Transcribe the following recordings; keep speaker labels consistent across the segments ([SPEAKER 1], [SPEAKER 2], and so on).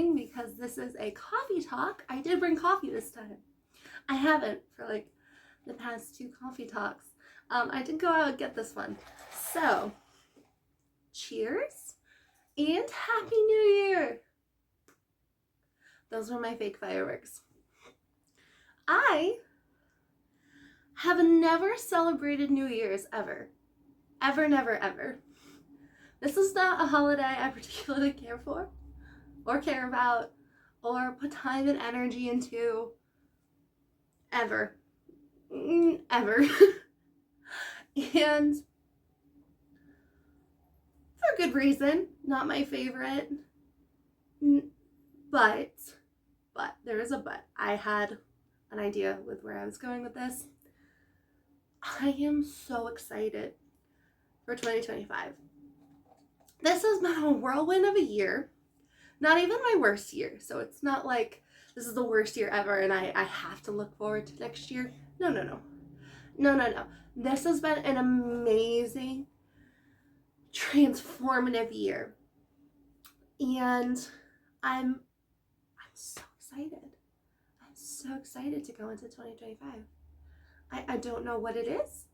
[SPEAKER 1] morning because this is a coffee talk. I did bring coffee this time. I haven't for like the past 2 coffee talks. I did go out and get this one. So, cheers and Happy New Year! Those were my fake fireworks. I have never celebrated New Year's ever. Ever, never, ever. This is not a holiday I particularly care for, or care about, or put time and energy into. Ever. Ever. And for good reason, not my favorite. But, there is a but. I had an idea with where I was going with this. I am so excited for 2025. This has been a whirlwind of a year. Not even my worst year. So it's not like this is the worst year ever and I have to look forward to next year. No. This has been an amazing, transformative year. And I'm so excited. I'm so excited to go into 2025. I don't know what it is.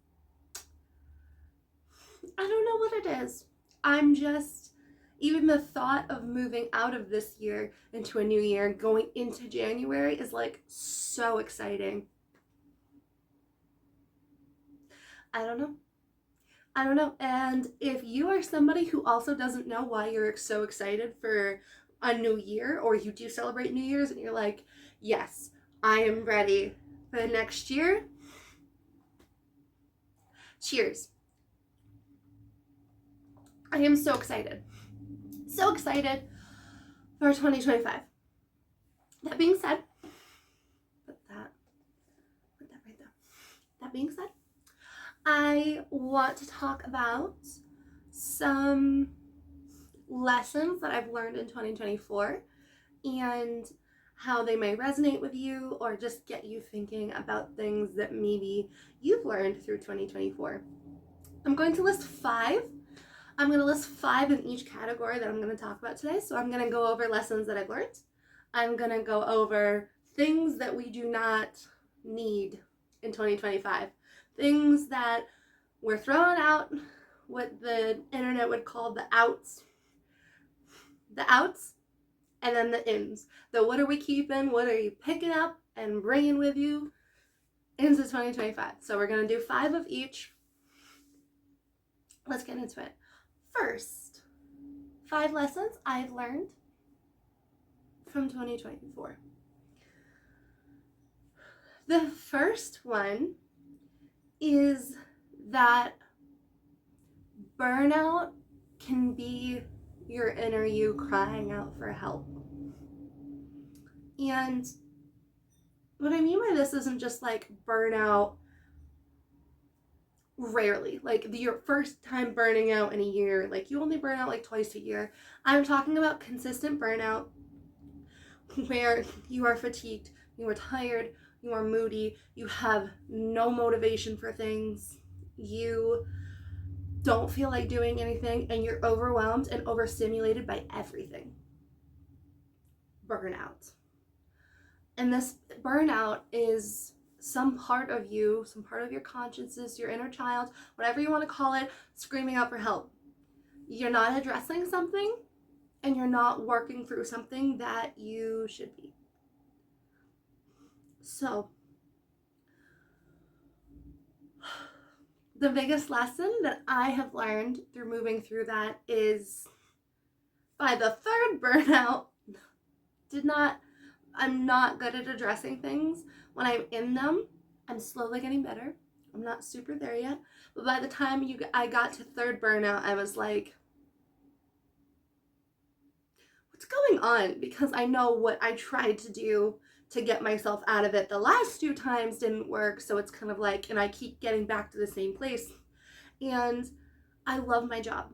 [SPEAKER 1] I don't know what it is. I'm just, even the thought of moving out of this year into a new year, going into January is like so exciting. I don't know. And if you are somebody who also doesn't know why you're so excited for a new year, or you do celebrate New Year's and you're like, yes, I am ready for the next year, cheers. I am so excited. So excited for 2025. That being said, put that right there. That being said, I want to talk about some lessons that I've learned in 2024 and how they may resonate with you or just get you thinking about things that maybe you've learned through 2024. I'm going to list 5. I'm going to list 5 in each category that I'm going to talk about today. So I'm going to go over lessons that I've learned. I'm going to go over things that we do not need in 2025. Things that were thrown out, what the internet would call the outs. The outs, and then the ins. The what are we keeping, what are you picking up and bringing with you into 2025. So we're going to do 5 of each. Let's get into it. First, 5 lessons I've learned from 2024. The first one is that burnout can be your inner you crying out for help. And what I mean by this isn't just like burnout rarely, like your first time burning out in a year, like you only burn out like twice a year. I'm talking about consistent burnout where you are fatigued, you are tired, you are moody, you have no motivation for things, you don't feel like doing anything, and you're overwhelmed and overstimulated by everything. Burnout. And this burnout is some part of you, some part of your consciousness, your inner child, whatever you want to call it, screaming out for help. You're not addressing something, and you're not working through something that you should be. So, the biggest lesson that I have learned through moving through that is by the 3rd burnout, I'm not good at addressing things. When I'm in them, I'm slowly getting better. I'm not super there yet. But by the time I got to 3rd burnout, I was like, what's going on? Because I know what I tried to do to get myself out of it the last 2 times didn't work. So it's kind of like, and I keep getting back to the same place. And I love my job.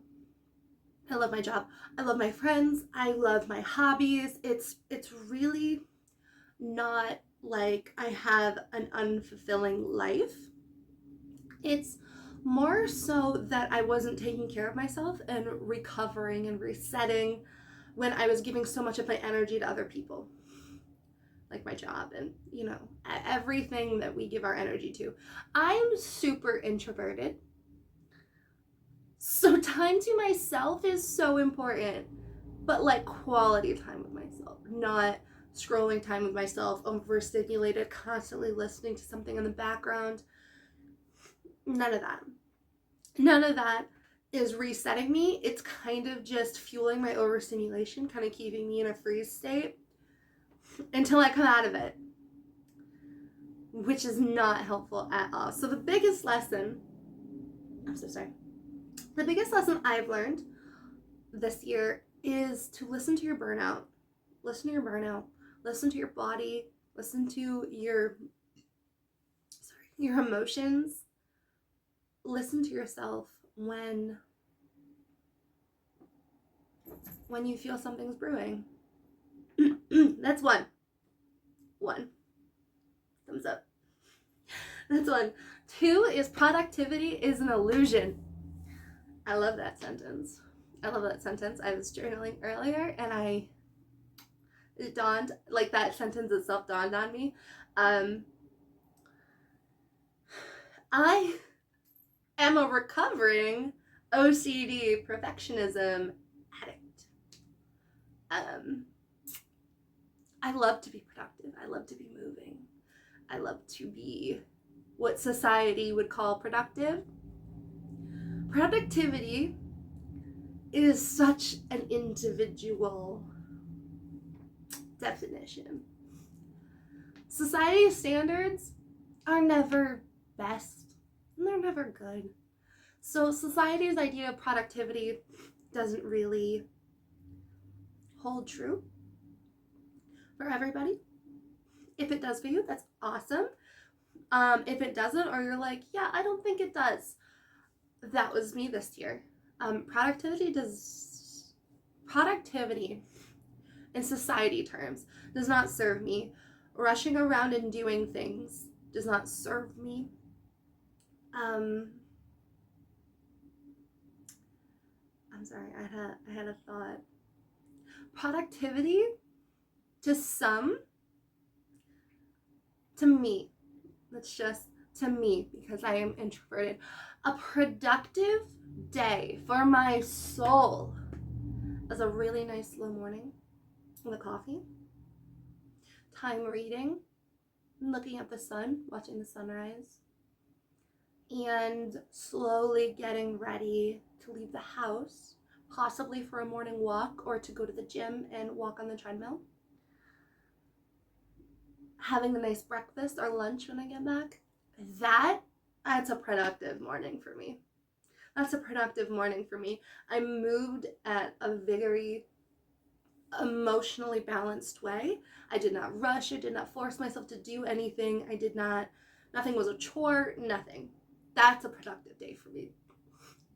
[SPEAKER 1] I love my job. I love my friends. I love my hobbies. It's really not like I have an unfulfilling life. It's more so that I wasn't taking care of myself and recovering and resetting when I was giving so much of my energy to other people, like my job and, you know, everything that we give our energy to. I'm super introverted. So time to myself is so important, but like quality time with myself, not scrolling time with myself, overstimulated, constantly listening to something in the background. None of that. None of that is resetting me. It's kind of just fueling my overstimulation, kind of keeping me in a freeze state until I come out of it, which is not helpful at all. So the biggest lesson I've learned this year is to listen to your burnout. Listen to your burnout. Listen to your body. Listen to your emotions. Listen to yourself when you feel something's brewing. That's one. Thumbs up. That's one. 2 is productivity is an illusion. I love that sentence. I was journaling earlier and it dawned, like that sentence itself dawned on me. I am a recovering OCD perfectionism addict. I love to be productive. I love to be moving. I love to be what society would call productive. Productivity is such an individual definition. Society's standards are never best, and they're never good. So society's idea of productivity doesn't really hold true for everybody. If it does for you, that's awesome. If it doesn't, or you're like, yeah, I don't think it does. That was me this year. Productivity in society terms does not serve me. Rushing around and doing things does not serve me. I'm sorry, I had a thought. Productivity to me, that's just to me because I am introverted. A productive day for my soul is a really nice slow morning with a coffee, time reading, looking at the sun, watching the sunrise, and slowly getting ready to leave the house, possibly for a morning walk or to go to the gym and walk on the treadmill. Having a nice breakfast or lunch when I get back. That's a productive morning for me. I moved at a very emotionally balanced way. I did not rush. I did not force myself to do anything. Nothing was a chore, nothing. That's a productive day for me.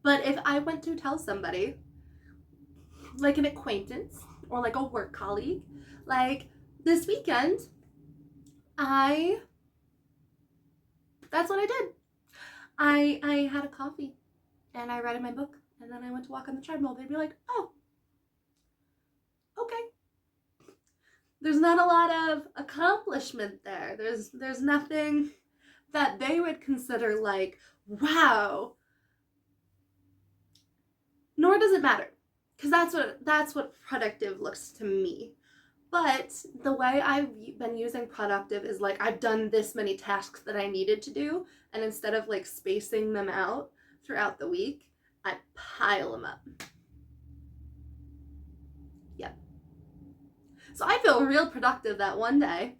[SPEAKER 1] But if I went to tell somebody, like an acquaintance or like a work colleague, like this weekend, that's what I did. I had a coffee and I read in my book and then I went to walk on the treadmill. They'd be like, oh, okay. There's not a lot of accomplishment there. There's nothing that they would consider like, wow. Nor does it matter, because that's what productive looks to me. But the way I've been using productive is like I've done this many tasks that I needed to do, and instead of like spacing them out throughout the week, I pile them up. Yep. So I feel real productive that one day,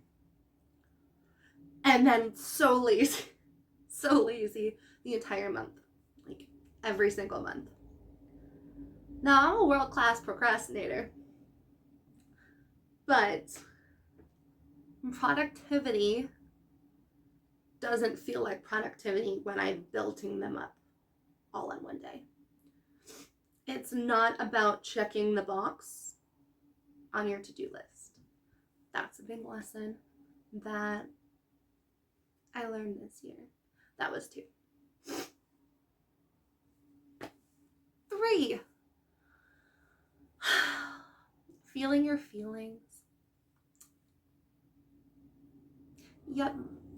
[SPEAKER 1] and then so lazy the entire month, like every single month. Now I'm a world-class procrastinator, but productivity doesn't feel like productivity when I'm building them up all in one day. It's not about checking the box on your to-do list. That's a big lesson that I learned this year. That was 2. 3. feeling your feelings. Yep,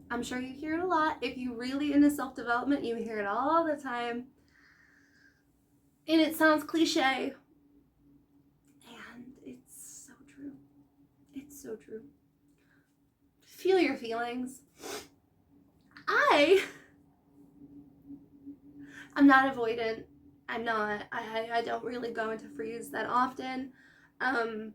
[SPEAKER 1] I'm sure you hear it a lot. If you're really into self-development, you hear it all the time. And it sounds cliche. And it's so true. It's so true. Feel your feelings. I'm not avoidant. I don't really go into freeze that often. I'm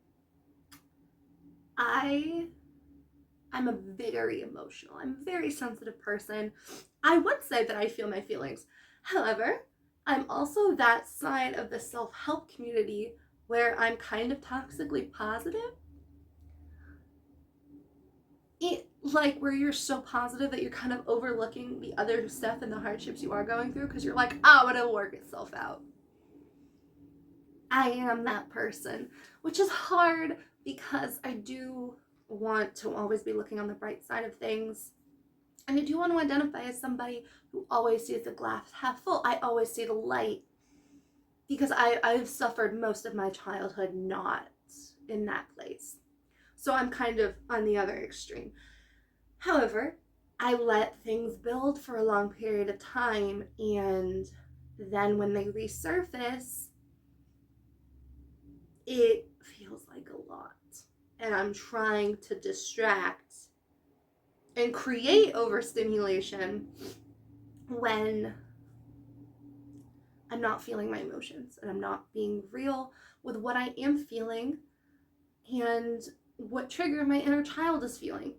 [SPEAKER 1] a very emotional, I'm a very sensitive person. I would say that I feel my feelings. However, I'm also that side of the self-help community where I'm kind of toxically positive. Like where you're so positive that you're kind of overlooking the other stuff and the hardships you are going through because you're like, oh, it'll work itself out. I am that person, which is hard because I do want to always be looking on the bright side of things. And I do want to identify as somebody who always sees the glass half full. I always see the light because I've suffered most of my childhood not in that place. So I'm kind of on the other extreme. However, I let things build for a long period of time, and then when they resurface, it feels like a lot. And I'm trying to distract and create overstimulation when I'm not feeling my emotions and I'm not being real with what I am feeling and what trigger my inner child is feeling.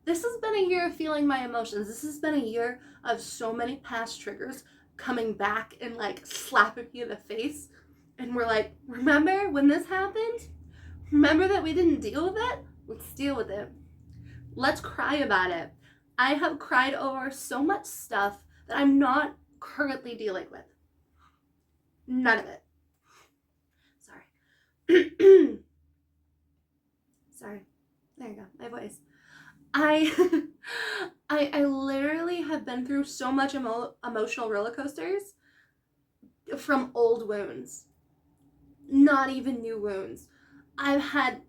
[SPEAKER 1] This has been a year of feeling my emotions. This has been a year of so many past triggers coming back and like slapping you in the face. And we're like, remember when this happened? Remember that we didn't deal with it? Let's deal with it. Let's cry about it. I have cried over so much stuff that I'm not currently dealing with. None of it. Sorry. Sorry. There you go. My voice. I literally have been through so much emotional roller coasters from old wounds. Not even new wounds. I've had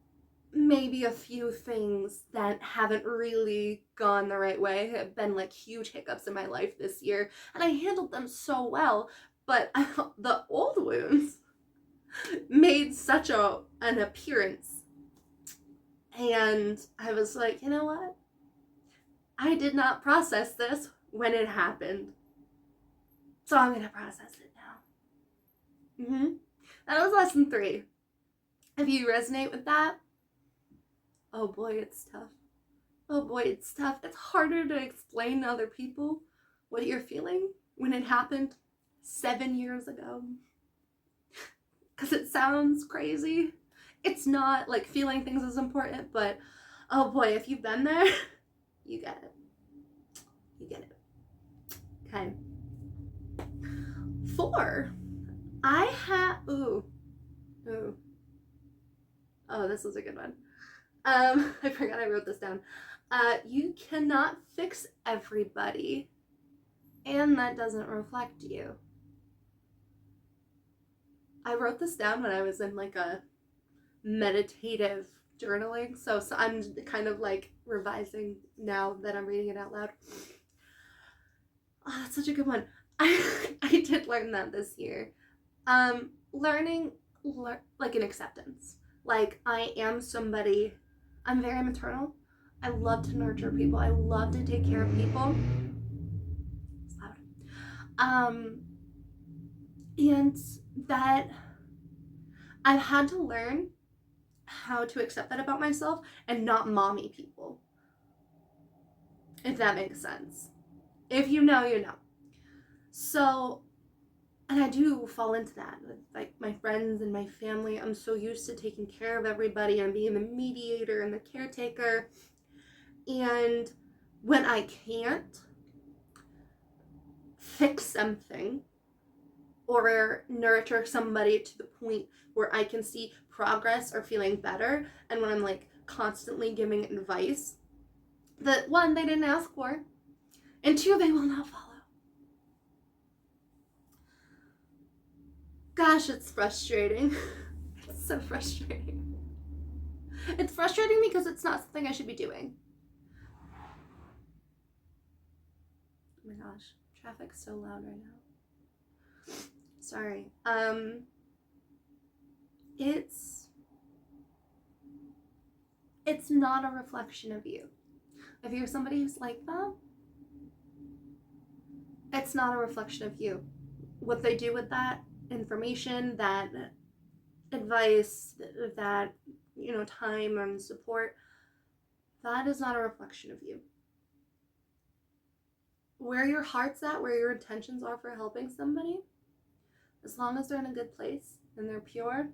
[SPEAKER 1] maybe a few things that haven't really gone the right way, have been like huge hiccups in my life this year, and I handled them so well, but the old wounds made such an appearance, and I was like, you know what? I did not process this when it happened, so I'm gonna process it now. That was lesson 3. If you resonate with that, oh boy, it's tough. Oh boy, it's tough. It's harder to explain to other people what you're feeling when it happened 7 years ago. Because it sounds crazy. It's not. Like, feeling things is important, but oh boy, if you've been there, you get it. You get it. Okay. 4. Oh, this was a good one. I forgot I wrote this down. You cannot fix everybody, and that doesn't reflect you. I wrote this down when I was in like a meditative journaling, so I'm kind of like revising now that I'm reading it out loud. Oh, that's such a good one. I did learn that this year. Learning like an acceptance. Like, I am somebody, I'm very maternal. I love to nurture people. I love to take care of people. It's loud. And that I've had to learn how to accept that about myself and not mommy people. If that makes sense. If you know, you know. So, and I do fall into that with like my friends and my family. I'm so used to taking care of everybody and being the mediator and the caretaker. And when I can't fix something or nurture somebody to the point where I can see progress or feeling better, and when I'm like constantly giving advice that 1, they didn't ask for, and 2, they will not follow. Gosh, it's frustrating. It's so frustrating. It's frustrating because it's not something I should be doing. Oh my gosh, traffic's so loud right now. Sorry. It's not a reflection of you. If you're somebody who's like that, it's not a reflection of you. What they do with that information, that advice, that, time and support, that is not a reflection of you. Where your heart's at, where your intentions are for helping somebody, as long as they're in a good place and they're pure,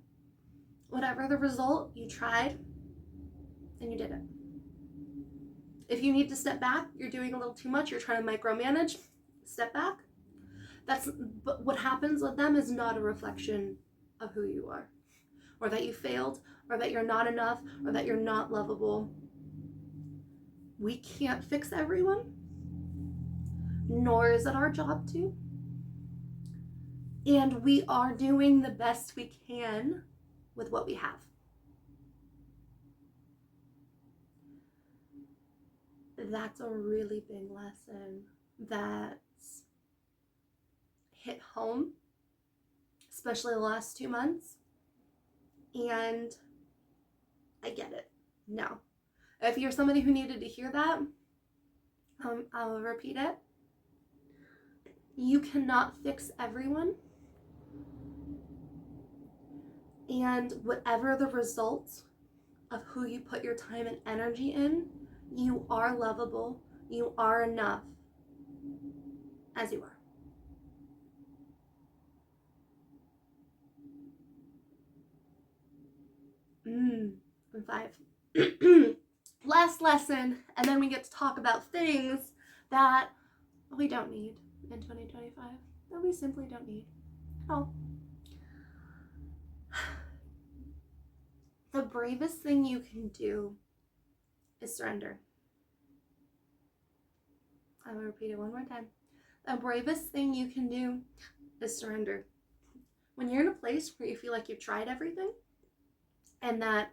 [SPEAKER 1] whatever the result, you tried and you did it. If you need to step back, you're doing a little too much, you're trying to micromanage, step back. But what happens with them is not a reflection of who you are, or that you failed, or that you're not enough, or that you're not lovable. We can't fix everyone, nor is it our job to. And we are doing the best we can with what we have. That's a really big lesson that's hit home, especially the last 2 months. And I get it now. If you're somebody who needed to hear that, I'll repeat it. You cannot fix everyone. And whatever the result of who you put your time and energy in, you are lovable. You are enough as you are. And 5. Last lesson, and then we get to talk about things that we don't need in 2025, that we simply don't need at all. The bravest thing you can do is surrender. I will repeat it one more time. The bravest thing you can do is surrender. When you're in a place where you feel like you've tried everything, and that,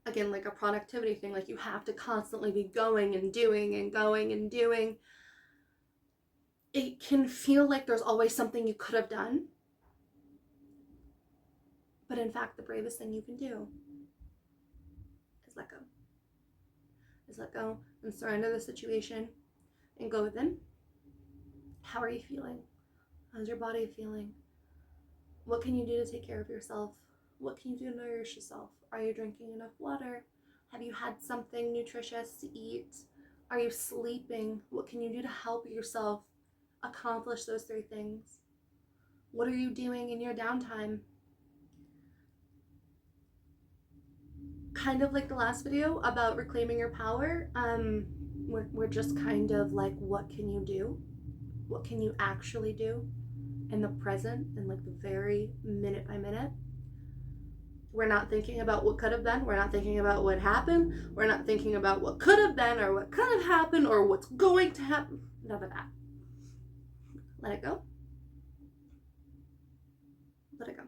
[SPEAKER 1] again, like a productivity thing, like you have to constantly be going and doing and going and doing, it can feel like there's always something you could have done. But in fact, the bravest thing you can do is let go. Is let go and surrender the situation and go within. How are you feeling? How's your body feeling? What can you do to take care of yourself? What can you do to nourish yourself? Are you drinking enough water? Have you had something nutritious to eat? Are you sleeping? What can you do to help yourself accomplish those 3 things? What are you doing in your downtime? Kind of like the last video about reclaiming your power, we're just kind of like, what can you do? What can you actually do in the present, in like the very minute by minute? We're not thinking about what could have been. We're not thinking about what happened. We're not thinking about what could have been or what could have happened or what's going to happen. None of that. Let it go. Let it go.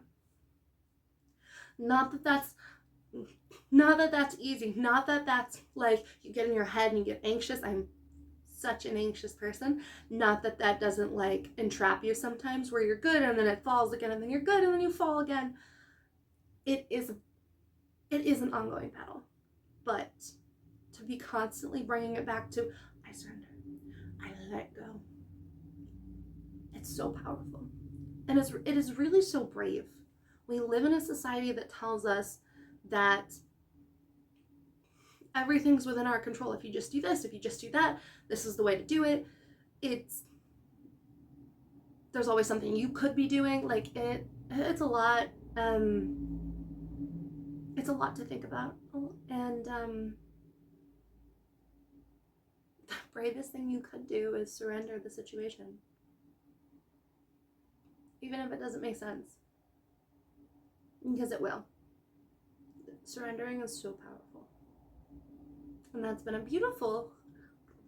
[SPEAKER 1] Not that that's easy. Not that that's like you get in your head and you get anxious. I'm such an anxious person. Not that that doesn't like entrap you sometimes where you're good and then it falls again and then you're good and then you fall again. It is an ongoing battle. But to be constantly bringing it back to, I surrender, I let go. It's so powerful. And it is really so brave. We live in a society that tells us that everything's within our control. If you just do this, if you just do that, this is the way to do it. There's always something you could be doing. Like it's a lot. It's a lot to think about. And the bravest thing you could do is surrender the situation. Even if it doesn't make sense. Because it will. Surrendering is so powerful. And that's been a beautiful,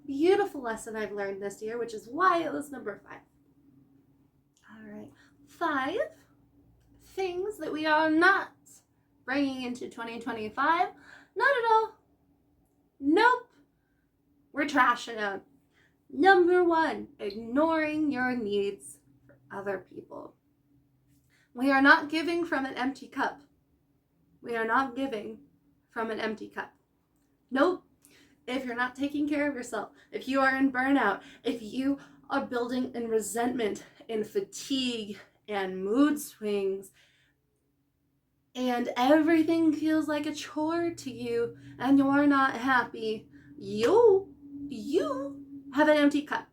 [SPEAKER 1] beautiful lesson I've learned this year, which is why it was number 5. All right. 5 things that we are not bringing into 2025? Not at all. Nope. We're trashing them. Number 1, ignoring your needs for other people. We are not giving from an empty cup. We are not giving from an empty cup. Nope. If you're not taking care of yourself, if you are in burnout, if you are building in resentment and fatigue and mood swings, and everything feels like a chore to you, and you are not happy, you have an empty cup.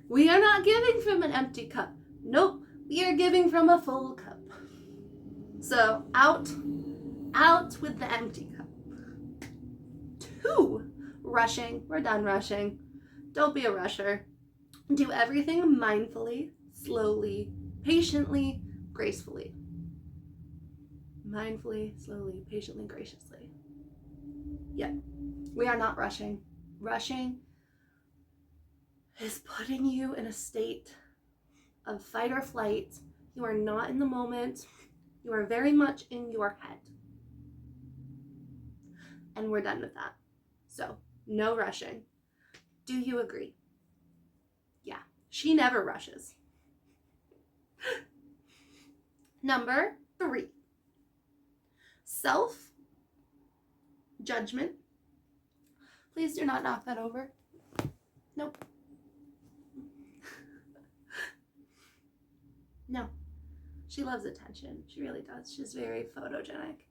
[SPEAKER 1] We are not giving from an empty cup. Nope, we are giving from a full cup. So out with the empty cup. 2, rushing. We're done rushing. Don't be a rusher. Do everything mindfully, slowly, patiently, gracefully. Mindfully, slowly, patiently, graciously. Yep. We are not rushing. Rushing is putting you in a state of fight or flight. You are not in the moment. You are very much in your head. And we're done with that. So, no rushing. Do you agree? Yeah. She never rushes. Number 3. Self-judgment. Please do not knock that over. Nope. No. She loves attention. She really does. She's very photogenic.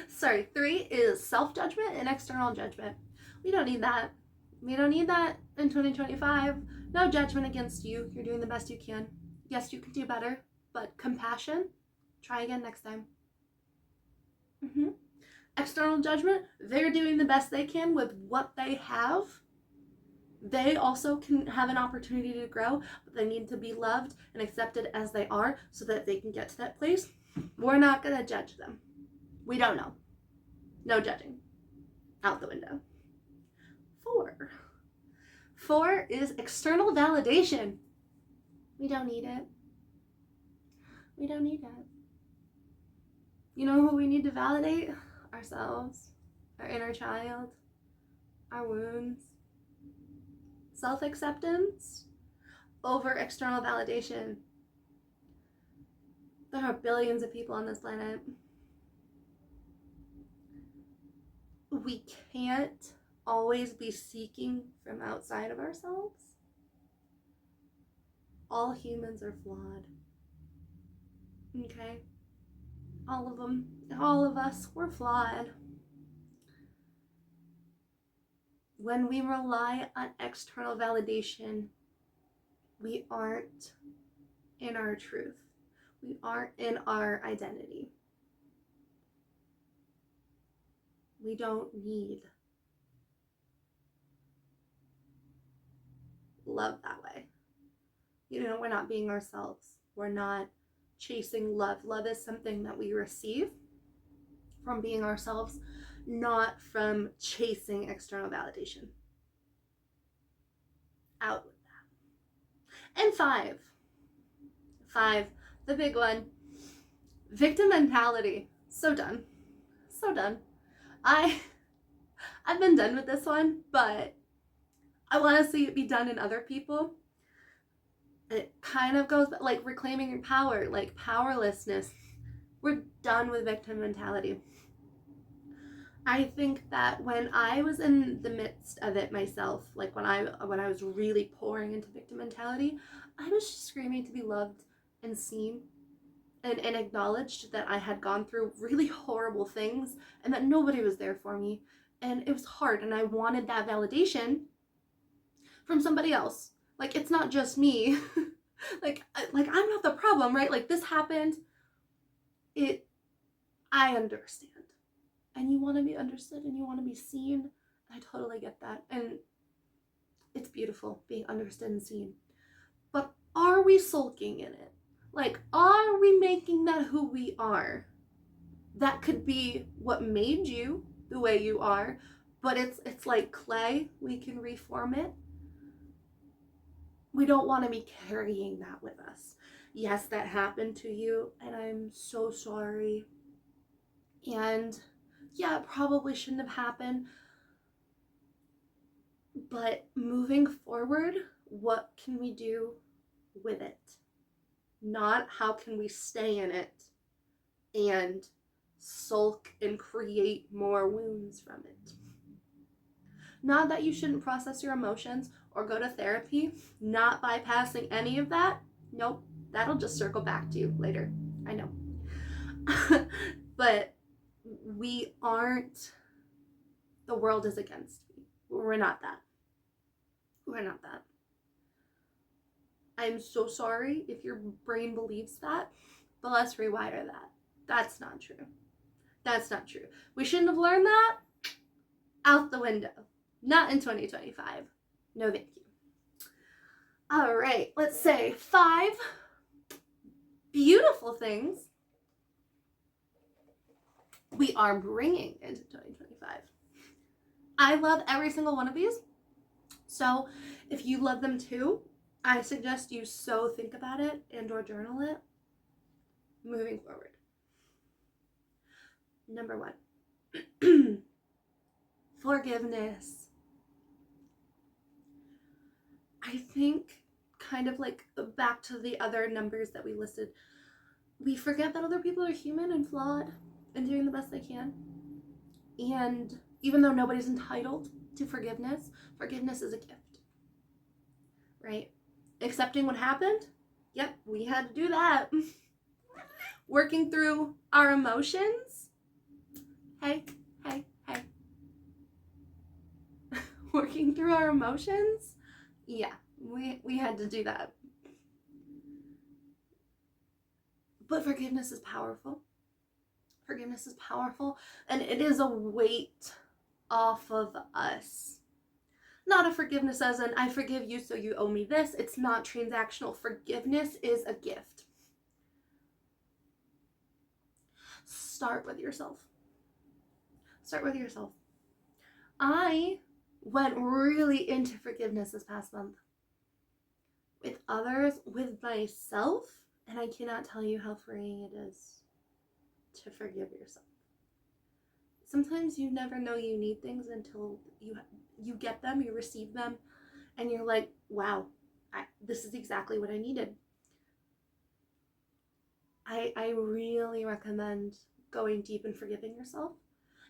[SPEAKER 1] Sorry, 3 is self-judgment and external judgment. We don't need that. We don't need that in 2025. No judgment against you. You're doing the best you can. Yes, you can do better, but compassion, try again next time. External judgment, they're doing the best they can with what they have. They also can have an opportunity to grow, but they need to be loved and accepted as they are so that they can get to that place. We're not going to judge them. We don't know. No judging. Out the window. 4 is external validation. We don't need it. We don't need it. You know who we need to validate? Ourselves, our inner child, our wounds. Self-acceptance over external validation. There are billions of people on this planet. We can't always be seeking from outside of ourselves. All humans are flawed. Okay? All of them, all of us, we're flawed. When we rely on external validation, we aren't in our truth. We aren't in our identity. We don't need love that way. You know, we're not being ourselves. We're not chasing love. Love is something that we receive from being ourselves, not from chasing external validation. Out with that. And 5, the big one, victim mentality. So done. I've been done with this one, but I want to see it be done in other people. It kind of goes like reclaiming your power, like powerlessness. We're done with victim mentality. I think that when I was in the midst of it myself, like when I was really pouring into victim mentality, I was just screaming to be loved and seen and acknowledged that I had gone through really horrible things and that nobody was there for me. And it was hard, and I wanted that validation from somebody else. Like, it's not just me. like I'm not the problem, right? Like, this happened. I understand. And you want to be understood and you want to be seen. I totally get that. And it's beautiful being understood and seen. But are we sulking in it? Like, are we making that who we are? That could be what made you the way you are, but it's like clay. We can reform it. We don't want to be carrying that with us. yes, that happened to you, and I'm so sorry. And yeah, it probably shouldn't have happened. But moving forward, what can we do with it? Not how can we stay in it and sulk and create more wounds from it. Not that you shouldn't process your emotions or go to therapy, not bypassing any of that. Nope, that'll just circle back to you later. I know. But we aren't, the world is against me. We're not that. We're not that. I'm so sorry if your brain believes that, but let's rewire that. That's not true. That's not true. We shouldn't have learned that. Out the window. Not in 2025. No, thank you. All right, let's say 5 beautiful things we are bringing into 2025. I love every single one of these. So if you love them too, I suggest you so think about it and or journal it moving forward. Number 1, forgiveness. I think kind of like back to the other numbers that we listed, we forget that other people are human and flawed and doing the best they can. And even though nobody's entitled to forgiveness, forgiveness is a gift, right? Accepting what happened, yep, we had to do that. Working through our emotions, hey. Working through our emotions, yeah, we had to do that. But forgiveness is powerful. Forgiveness is powerful, and it is a weight off of us. Not a forgiveness as in, I forgive you so you owe me this. It's not transactional. Forgiveness is a gift. Start with yourself. Start with yourself. I went really into forgiveness this past month. With others, with myself, and I cannot tell you how freeing it is to forgive yourself. Sometimes you never know you need things until you get them, you receive them, and you're like, wow, this is exactly what I needed. I really recommend going deep and forgiving yourself.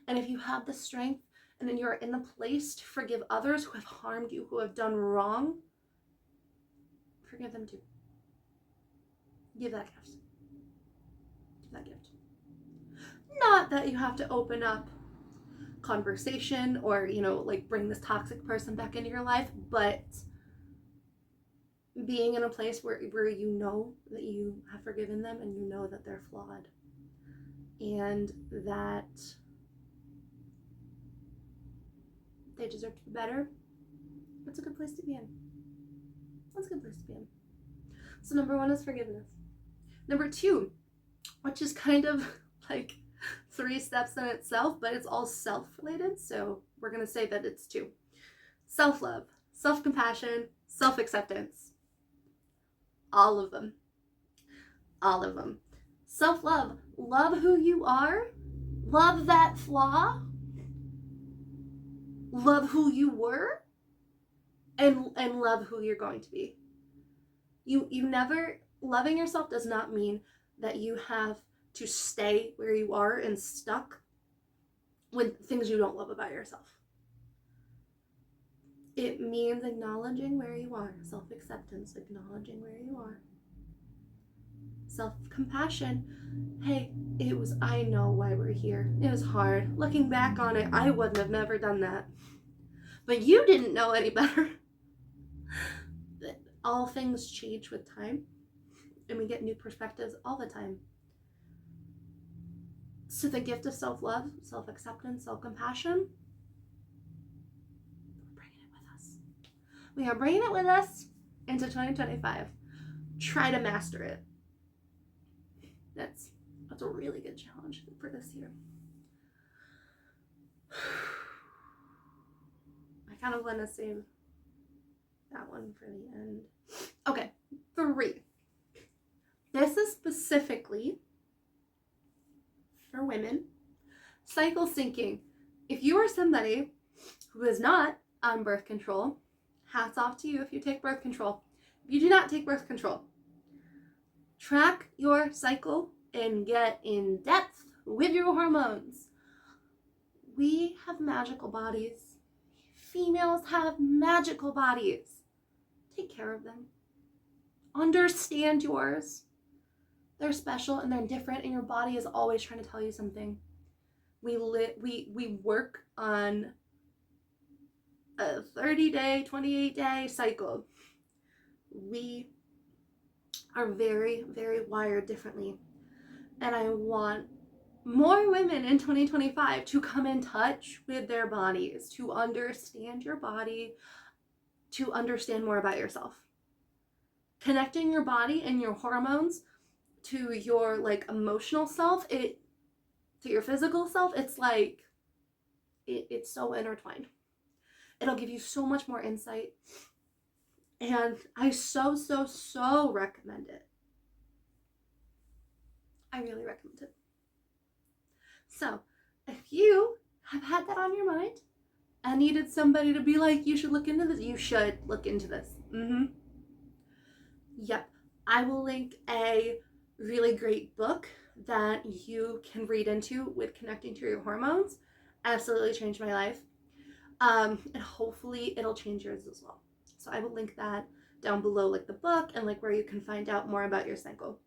[SPEAKER 1] And if you have the strength and then you're in the place to forgive others who have harmed you, who have done wrong, forgive them too. Give that gift. Give that gift. Not that you have to open up conversation or, like bring this toxic person back into your life, but being in a place where you know that you have forgiven them and you know that they're flawed and that they deserve to be better, that's a good place to be in. That's a good place to be in. So number 1 is forgiveness. Number 2, which is kind of like 3 steps in itself, but it's all self-related, so we're going to say that it's 2. Self-love, self-compassion, self-acceptance. All of them. All of them. Self-love. Love who you are. Love that flaw. Love who you were. And love who you're going to be. You never, loving yourself does not mean that you have to stay where you are and stuck with things you don't love about yourself. It means acknowledging where you are. Self-acceptance, acknowledging where you are. Self-compassion. Hey, I know why we're here. It was hard. Looking back on it, I wouldn't have never done that. But you didn't know any better. All things change with time, and we get new perspectives all the time. So the gift of self-love, self-acceptance, self-compassion, we're bringing it with us. We are bringing it with us into 2025. Try to master it. That's a really good challenge for this year. I kind of want to save that one for the end. Okay, 3. This is specifically for women. Cycle syncing. If you are somebody who is not on birth control, hats off to you if you take birth control. If you do not take birth control, track your cycle and get in depth with your hormones. We have magical bodies. Females have magical bodies. Take care of them. Understand yours. They're special and they're different, and your body is always trying to tell you something. We work on a 30-day, 28-day cycle. We are very, very wired differently. And I want more women in 2025 to come in touch with their bodies, to understand your body, to understand more about yourself. Connecting your body and your hormones to your like emotional self, to your physical self, it's like it's so intertwined. It'll give you so much more insight, and I so recommend it. I really recommend it. So if you have had that on your mind and needed somebody to be like, you should look into this, you should look into this. Yep, I will link a really great book that you can read into with connecting to your hormones. Absolutely changed my life. And hopefully it'll change yours as well. So I will link that down below, like the book and like where you can find out more about your cycle.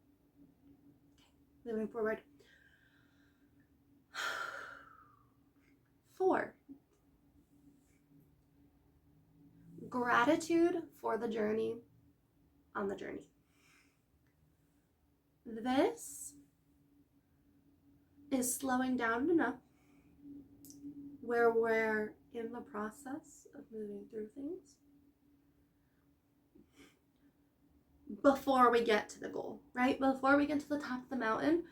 [SPEAKER 1] Okay, moving forward. 4, gratitude for the journey on the journey. This is slowing down enough where we're in the process of moving through things before we get to the goal, right? Before we get to the top of the mountain,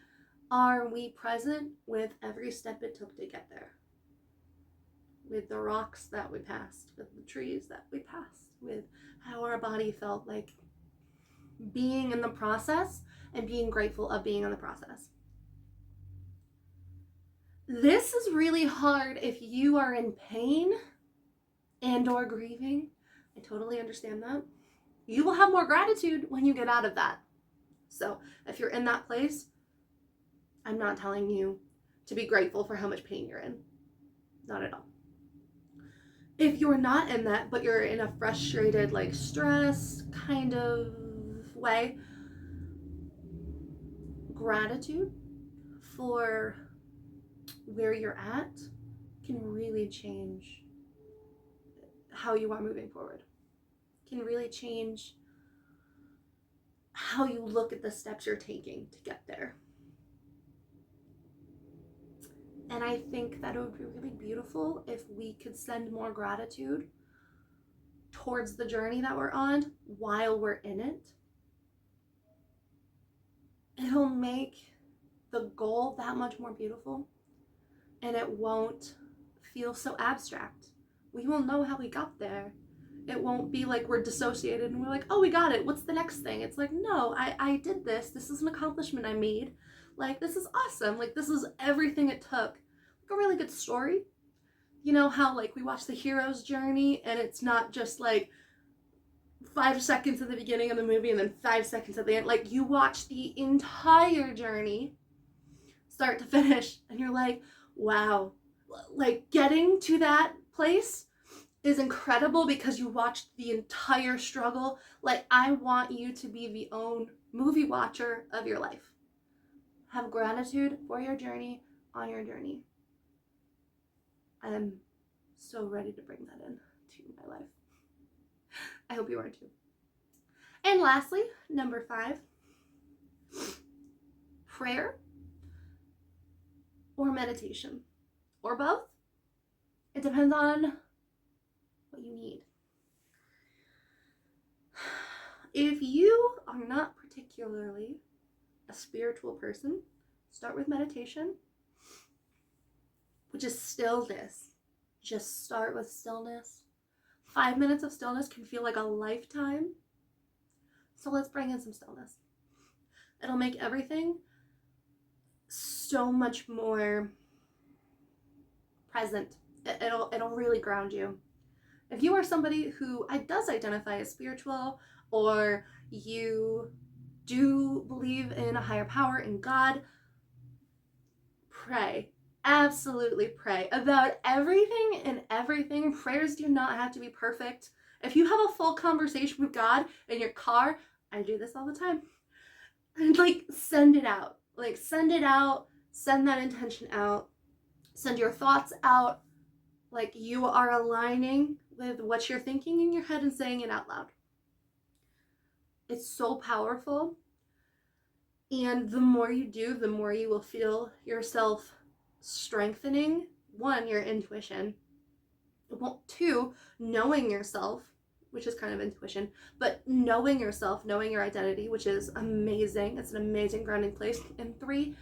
[SPEAKER 1] are we present with every step it took to get there? With the rocks that we passed, with the trees that we passed, with how our body felt, like being in the process and being grateful of being in the process. This is really hard if you are in pain and or grieving. I totally understand that. You will have more gratitude when you get out of that. So if you're in that place, I'm not telling you to be grateful for how much pain you're in. Not at all. If you're not in that, but you're in a frustrated, like stress kind of way, gratitude for where you're at can really change how you are moving forward. Can really change how you look at the steps you're taking to get there. And I think that it would be really beautiful if we could send more gratitude towards the journey that we're on while we're in it. It'll make the goal that much more beautiful, and it won't feel so abstract. We will know how we got there. It won't be like we're dissociated and we're like, oh, we got it. What's the next thing? It's like, no, I did this. This is an accomplishment I made. Like, this is awesome. Like, this is everything it took. Like a really good story. You know how like we watch the hero's journey and it's not just like 5 seconds at the beginning of the movie and then 5 seconds at the end. Like, you watch the entire journey start to finish and you're like, wow. Like, getting to that place is incredible because you watched the entire struggle. Like, I want you to be the own movie watcher of your life. Have gratitude for your journey on your journey. I am so ready to bring that in to my life. I hope you are too. And lastly, number 5, prayer or meditation, or both. It depends on what you need. If you are not particularly a spiritual person, start with meditation, which is stillness. Just start with stillness. 5 minutes of stillness can feel like a lifetime. So let's bring in some stillness. It'll make everything so much more present. It'll really ground you. If you are somebody who does identify as spiritual, or you do believe in a higher power, in God, pray. Absolutely pray about everything and everything. Prayers do not have to be perfect. If you have a full conversation with God in your car, I do this all the time, and like send it out. Like send it out, send that intention out, send your thoughts out. Like you are aligning with what you're thinking in your head and saying it out loud. It's so powerful. And the more you do, the more you will feel yourself strengthening, one, your intuition, well, two, knowing yourself, which is kind of intuition, but knowing yourself, knowing your identity, which is amazing. It's an amazing grounding place. And three,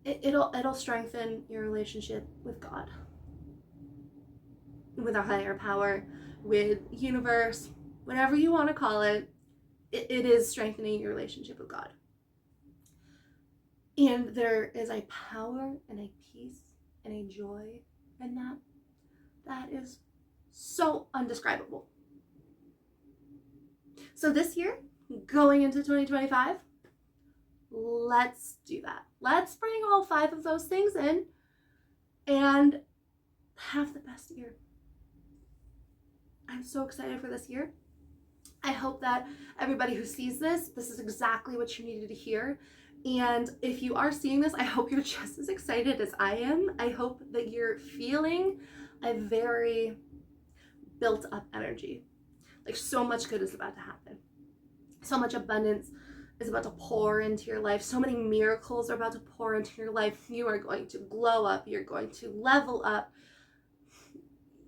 [SPEAKER 1] it'll strengthen your relationship with God, with a higher power, with universe, whatever you want to call it. It is strengthening your relationship with God. And there is a power and a peace and a joy in that is so undescribable. So this year, going into 2025, let's do that. Let's bring all 5 of those things in and have the best year. I'm so excited for this year. I hope that everybody who sees this is exactly what you needed to hear. And if you are seeing this, I hope you're just as excited as I am. I hope that you're feeling a very built up energy. Like so much good is about to happen. So much abundance is about to pour into your life. So many miracles are about to pour into your life. You are going to glow up. You're going to level up.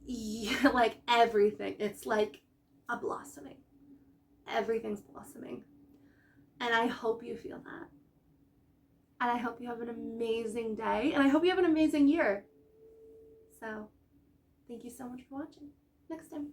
[SPEAKER 1] Yeah, like everything. It's like a blossoming. Everything's blossoming. And I hope you feel that. And I hope you have an amazing day. And I hope you have an amazing year. So, thank you so much for watching. Next time.